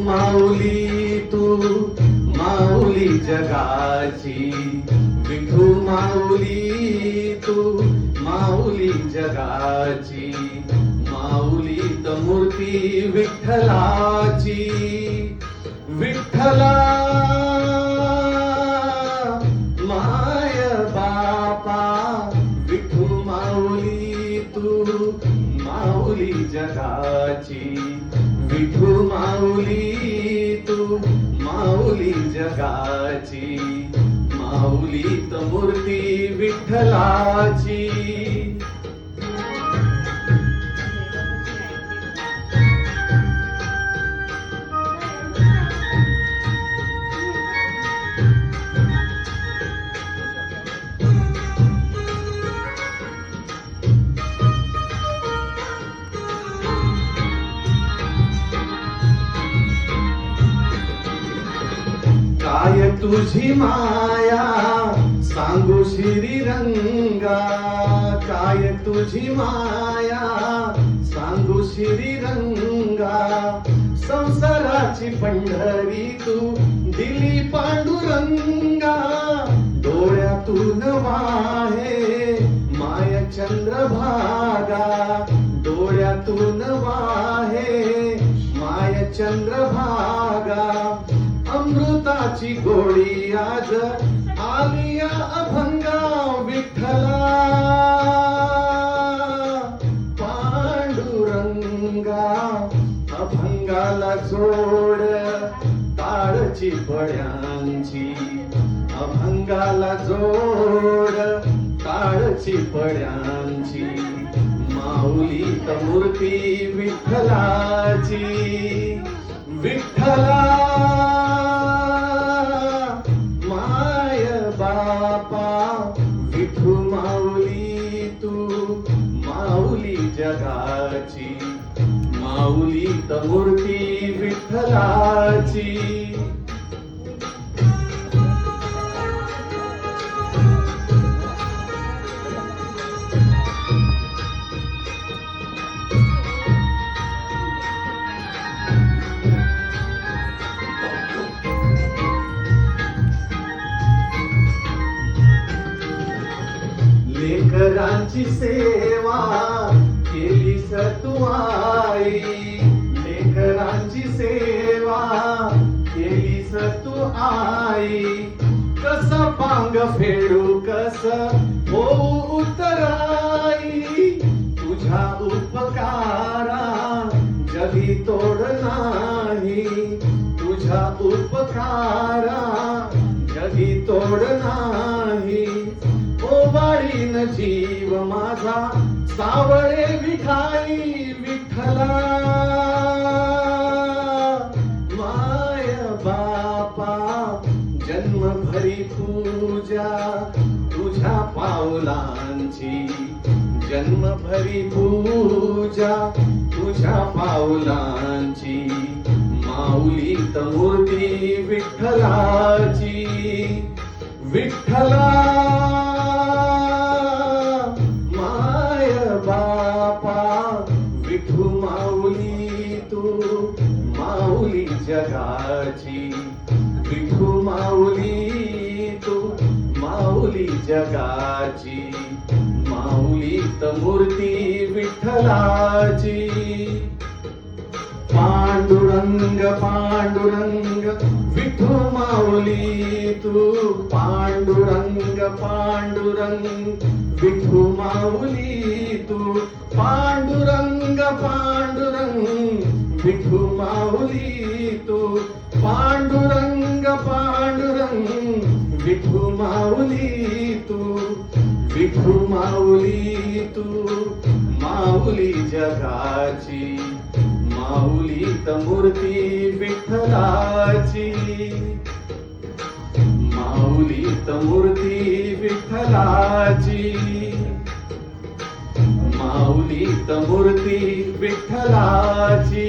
माऊली तू माऊली जगाची, विठू माऊली तू माऊली जगाची, माऊलीत मूर्ती विठ्ठलाची. विठ्ठला माय बापा, विठू माऊली तू माऊली जगाची, विठू माऊली तू माऊली जगाची, माऊलीत मूर्ती विठ्ठलाची. काय तुझी माया सांगू श्रीरंगा, काय तुझी माया सांगू श्रीरंगा, संसाराची पंढरी तू दिली पांडुरंगा. डोळ्यातून वाहे माय चंद्रभागा, डोळ्यातून वाहे माय चंद्रभागा. अमृताची गोडी आज आलिया अभंगा, विठ्ठला पांडुरंगा. अभंगाला जोड टाळची पड्यांची, अभंगाला जोड टाळची पड्यांची, माऊलीत मूर्ती विठ्ठलाची. विठ्ठला माय बापा, विठू माऊली तू माऊली जगाची, माऊलीत मूर्ती विठ्ठलाची. लेकरांची सेवा केलीस तू आई, लेकरांची सेवा केलीस तू आई. कस पांग फेडू कस होऊ उतराई, तुझ्या उपकारा जगी तोड नाही, तुझ्या उपकारा जगी तोड नाही. ओवाळीन जीव माझा सावळे विठाई, विठ्ठला माय बापा. जन्मभरी पूजा तुझ्या पावलांची, जन्मभरी पूजा तुझ्या पावलांची, माऊलीत मूर्ती विठ्ठलाची. विठ्ठला माय बापा, विठू माऊली तू माऊली जगाची, विठू माऊली तू माऊली जगाची, माऊलीत मूर्ती विठ्ठलाची. पांडुरंग पांडुरंग विठू माऊली तू, पांडुरंग पांडुरंग विठू माऊली तू, पांडुरंग पांडुरंग विठू माऊली तू, पांडुरंग पांडुरंग विठू माऊली तू, विठू माऊली तू माऊली जगाची, माऊलीत मूर्ती विठ्ठलाची, माऊलीत मूर्ती विठ्ठलाची, माऊलीत मूर्ती विठ्ठलाची.